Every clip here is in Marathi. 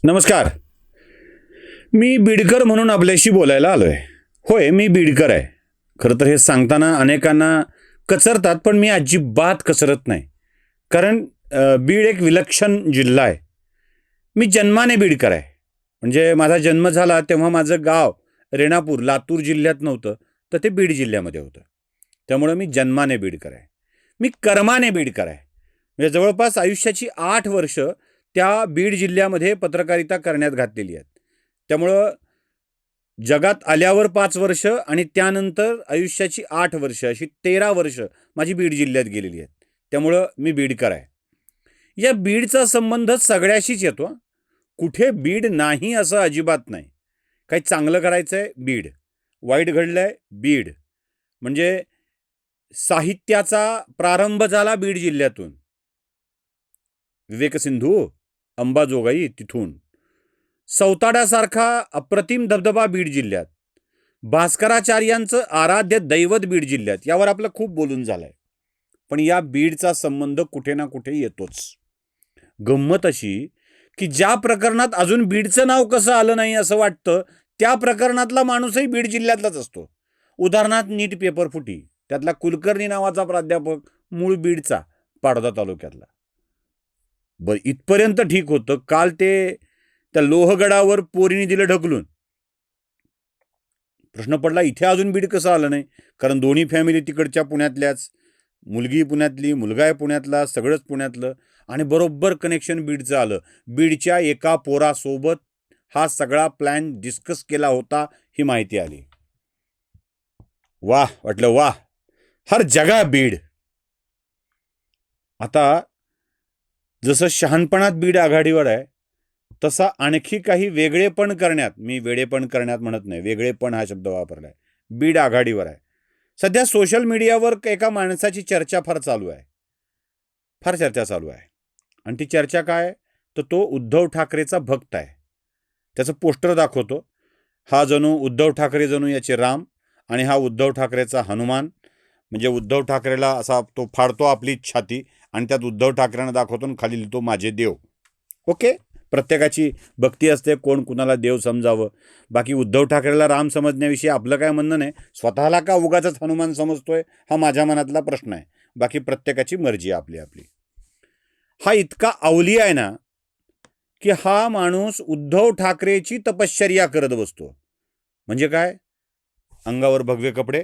नमस्कार. मी बीडकर म्हणून आपल्याशी बोलायला आलोय. होय, मी बीडकर आहे. खरं तर हे सांगताना अनेकांना कचरतात, पण मी अजिबात कचरत नाही. कारण बीड एक विलक्षण जिल्हा आहे. मी जन्माने बीडकर आहे. म्हणजे माझा जन्म झाला तेव्हा माझं गाव रेणापूर लातूर जिल्ह्यात नव्हतं, तर ते बीड जिल्ह्यामध्ये होतं. त्यामुळं मी जन्माने बीडकर आहे. मी कर्माने बीडकर आहे. म्हणजे जवळपास आयुष्याची 8 वर्ष त्या बीड जिल्ह्यामध्ये पत्रकारिता करण्यात घातलेली आहेत. त्यामुळं जगात आल्यावर 5 वर्ष आणि त्यानंतर आयुष्याची 8 वर्ष अशी 13 वर्ष माझी बीड जिल्ह्यात गेलेली आहेत. त्यामुळं मी बीडकर आहे. या बीडचा संबंध सगळ्याशीच येतो. कुठे बीड नाही असं अजिबात नाही. काही चांगलं करायचं आहे बीड, वाईट घडलं आहे बीड. म्हणजे साहित्याचा प्रारंभ झाला बीड जिल्ह्यातून. विवेकसिंधू, अंबाजोगाई तिथून. सौताड्यासारखा अप्रतिम धबधबा बीड जिल्ह्यात. भास्कराचार्यांचं आराध्य दैवत बीड जिल्ह्यात. यावर आपलं खूप बोलून झालंय. पण या बीडचा संबंध कुठे ना कुठे येतोच. गंमत अशी की ज्या प्रकरणात अजून बीडचं नाव कसं आलं नाही असं वाटतं, त्या प्रकरणातला माणूसही बीड जिल्ह्यातलाच असतो. उदाहरणार्थ नीट पेपर फुटी, त्यातला कुलकर्णी नावाचा प्राध्यापक मूळ बीडचा, पाडोदा तालुक्यातला. बरं, इथपर्यंत ठीक होतं. काल ते त्या लोहगडावर पोरीने दिलं ढकलून. प्रश्न पडला इथे अजून बीड कसं आलं नाही. कारण दोन्ही फॅमिली तिकडच्या पुण्यातल्याच, मुलगी पुण्यातली, मुलगा आहे पुण्यातला, सगळंच पुण्यातलं. आणि बरोबर कनेक्शन बीडचं आलं. बीडच्या एका पोरासोबत हा सगळा प्लॅन डिस्कस केला होता ही माहिती आली. वाह वाटलं, वाह, हर जगा बीड. आता जसं शहाणपणात बीड आघाडीवर आहे, तसा आणखी काही वेगळेपण करण्यात, मी वेडेपण करण्यात म्हणत नाही, वेगळेपण हा शब्द वापरलाय, बीड आघाडीवर आहे. सध्या सोशल मीडियावर एका माणसाची चर्चा फार चालू आहे. फार चर्चा चालू आहे. आणि ती चर्चा काय, तर तो उद्धव ठाकरेचा भक्त आहे. त्याचं पोस्टर दाखवतो. हा जणू उद्धव ठाकरे जणू याचे राम आणि हा उद्धव ठाकरेचा हनुमान. म्हणजे उद्धव ठाकरेला असा तो फाडतो आपली छाती आणि त्यात उद्धव ठाकरेंना दाखवतो आणि खाली लिहितो माझे देव. ओके, प्रत्येकाची भक्ती असते, कोण कुणाला देव समजावं. बाकी उद्धव ठाकरेला राम समजण्याविषयी आपलं काय म्हणणं नाही. स्वतःला का उगाचच हनुमान समजतोय हा माझ्या मनातला प्रश्न आहे. बाकी प्रत्येकाची मर्जी आपली आपली. हा इतका अवली आहे ना की हा माणूस उद्धव ठाकरेची तपश्चर्या करत बसतो. म्हणजे काय, अंगावर भगवे कपडे,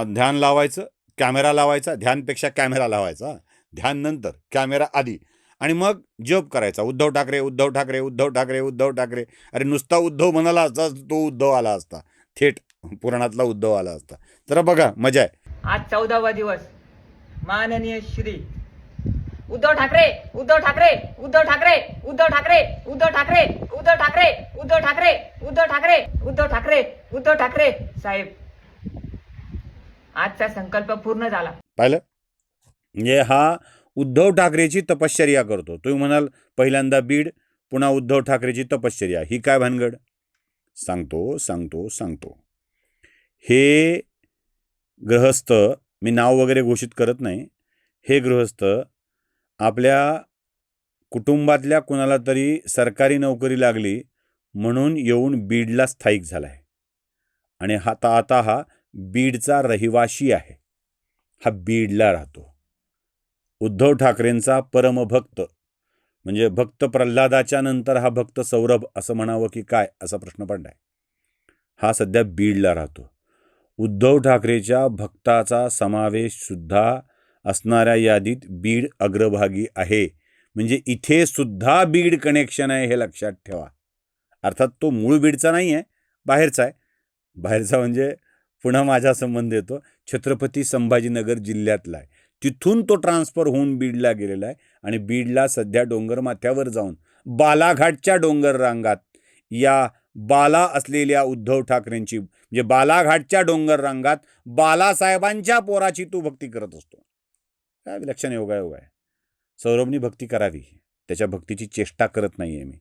ध्यान लावायचं, कॅमेरा लावायचा, ध्यानपेक्षा कॅमेरा लावायचा, ध्यान नंतर, कॅमेरा आधी, आणि मग जप करायचा, उद्धव ठाकरे उद्धव ठाकरे उद्धव ठाकरे उद्धव ठाकरे. अरे नुसता उद्धव म्हणाला असता तो उद्धव आला असता, थेट पुराणातला उद्धव आला असता. तर बघा मजा आहे. आज 14वा दिवस. माननीय श्री उद्धव ठाकरे उद्धव ठाकरे उद्धव ठाकरे उद्धव ठाकरे उद्धव ठाकरे उद्धव ठाकरे उद्धव ठाकरे उद्धव ठाकरे उद्धव ठाकरे उद्धव ठाकरे साहेब, आजचा संकल्प पूर्ण झाला. पाहिलं, म्हणजे हा उद्धव ठाकरेची तपश्चर्या करतो. तुम्ही म्हणाल पहिल्यांदा बीड, पुन्हा उद्धव ठाकरेची तपश्चर्या, ही काय भानगड? सांगतो सांगतो सांगतो. हे गृहस्थ, मी नाव वगैरे घोषित करत नाही, हे गृहस्थ आपल्या कुटुंबातल्या कुणाला तरी सरकारी नोकरी लागली म्हणून येऊन बीडला स्थायिक झाला आहे. आणि आता हा बीडचा रहिवाशी आहे. हा बीडला राहतो. उद्धव ठाकरेंचा परमभक्त, म्हणजे भक्त प्रल्हादाच्या नंतर हा भक्त सौरभ असं म्हणावं की काय, असा प्रश्न पडलाय. हा सध्या बीडला राहतो. उद्धव ठाकरेच्या भक्ताचा समावेश सुद्धा असणाऱ्या यादीत बीड अग्रभागी आहे. म्हणजे इथे सुद्धा बीड कनेक्शन आहे, हे लक्षात ठेवा. अर्थात तो मूळ बीडचा नाही आहे, बाहेरचा आहे. बाहेरचा म्हणजे पुन्हा माझा संबंध येतो, छत्रपती संभाजीनगर जिल्ह्यातला आहे. तिथून तो ट्रान्सफर होऊन बीडला गेलेला आहे. आणि बीडला सध्या डोंगरमाथ्यावर जाऊन बालाघाटच्या डोंगर रांगात या बाला असलेल्या उद्धव ठाकरेंची, म्हणजे बालाघाटच्या डोंगर रांगात बालासाहेबांच्या पोराची तो भक्ती करत असतो. काय विलक्षण योगायोग आहे. सौरभनी भक्ती करावी, त्याच्या भक्तीची चेष्टा करत नाही आहे मी.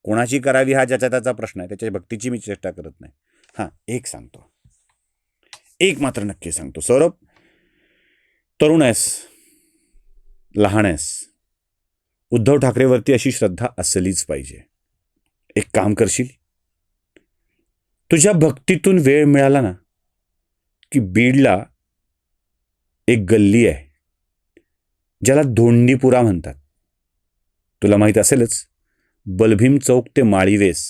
कोणाची करावी हा ज्याचा त्याचा प्रश्न आहे, त्याच्या भक्तीची मी चेष्टा करत नाही. हां, एक सांगतो, एक मात्र नक्की सांगतो. सौरभ, तरुण आहेस, लहान आहेस, उद्धव ठाकरेवरती अशी श्रद्धा असलीच पाहिजे. एक काम करशील, तुझ्या भक्तीतून वेळ मिळाला ना की बीडला एक गल्ली आहे ज्याला धोंडीपुरा म्हणतात. तुला माहीत असेलच, बलभीम चौक ते माळीवेस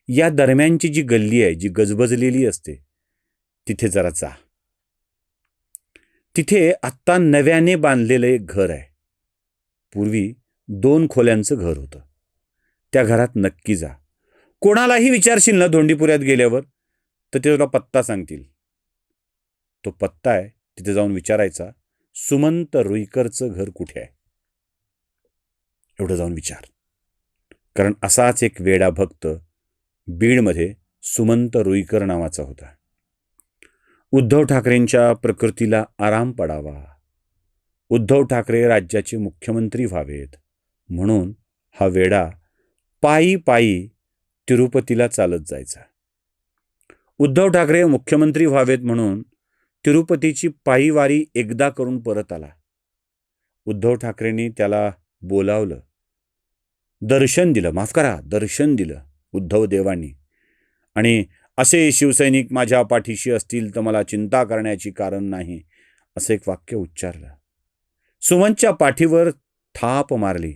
या दरम्यानची जी गल्ली आहे, जी गजबजलेली असते, तिथे जरा जा. तिथे आत्ता नव्याने बांधलेलं एक घर आहे. पूर्वी 2 खोल्यांचं घर होतं. त्या घरात नक्की जा. कोणालाही विचारशील ना धोंडीपुऱ्यात गेल्यावर, तर ते तुला पत्ता सांगतील. तो पत्ता आहे, तिथे जाऊन विचारायचा, सुमंत रुईकरचं घर कुठे आहे. एवढं जाऊन विचार. कारण असाच एक वेडा भक्त बीडमध्ये सुमंत रुईकर नावाचा होता. उद्धव ठाकरेंच्या प्रकृतीला आराम पडावा, उद्धव ठाकरे राज्याचे मुख्यमंत्री व्हावेत म्हणून हा वेडा पायी पायी तिरुपतीला चालत जायचा. उद्धव ठाकरे मुख्यमंत्री व्हावेत म्हणून तिरुपतीची पायी वारी एकदा करून परत आला. उद्धव ठाकरेंनी त्याला बोलावलं, दर्शन दिलं उद्धव देवांनी. आणि असे शिवसैनिक माझ्या पाठीशी असतील तर मला चिंता करण्याची कारण नाही, असं एक वाक्य उच्चारलं. सुमनच्या पाठीवर थाप मारली.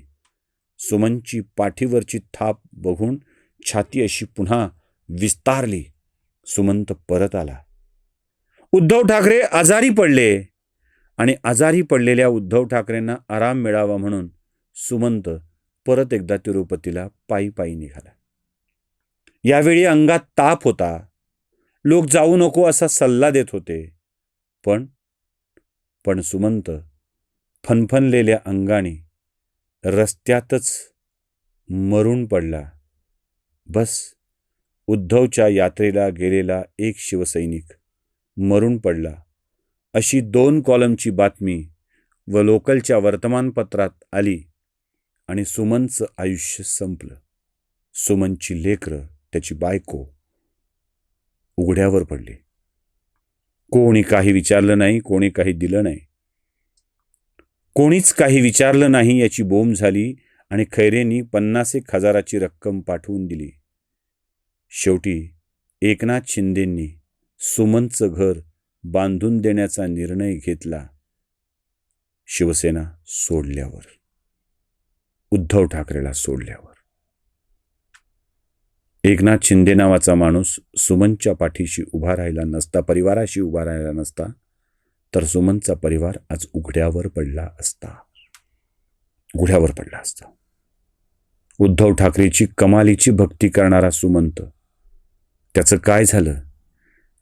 सुमनची पाठीवरची थाप बघून छाती अशी पुन्हा विस्तारली. सुमंत परत आला. उद्धव ठाकरे आजारी पडले आणि आजारी पडलेल्या उद्धव ठाकरेंना आराम मिळावा म्हणून सुमंत परत एकदा तिरुपतीला पायी पायी निघाला. यावेळी अंगात ताप होता. लोक जाऊ नको असा सल्ला देत होते. पण सुमंत फनफनलेल्या अंगाने रस्त्यातच मरून पडला. बस, उद्धवच्या यात्रेला गेलेला एक शिवसैनिक मरून पडला अशी 2 कॉलमची बातमी व लोकलच्या वर्तमानपत्रात आली आणि सुमनचं आयुष्य संपलं. सुमनची लेकरं, त्याची बायको उघड्यावर पडली. कोणी काही विचारलं नाही, कोणी काही दिलं नाही, कोणीच काही विचारलं नाही याची बोंब झाली आणि खैरेंनी 50,000 रक्कम पाठवून दिली. शेवटी एकनाथ शिंदेंनी सुमनचं घर बांधून देण्याचा निर्णय घेतला. शिवसेना सोडल्यावर, उद्धव ठाकरेला सोडल्यावर. एकनाथ शिंदे नावाचा माणूस सुमनच्या पाठीशी उभा राहिला नसता, परिवाराशी उभा राहिला नसता, तर सुमनचा परिवार आज उघड्यावर पडला असता. उद्धव ठाकरेची कमालीची भक्ती करणारा सुमंत, त्याचं काय झालं,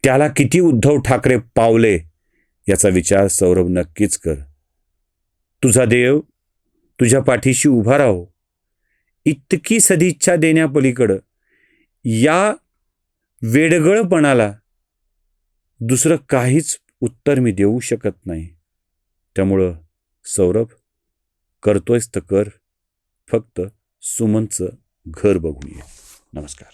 त्याला किती उद्धव ठाकरे पावले याचा विचार सौरभ नक्कीच कर. तुझा देव तुझ्या पाठीशी उभा राहो. इतकी सदिच्छा देण्यापलीकडं या वेडगळपणाला दुसरं काहीच उत्तर मी देऊ शकत नाही. त्यामुळं सौरभ, करतोयस तर कर, फक्त सुमनचं घर बघून ये. नमस्कार.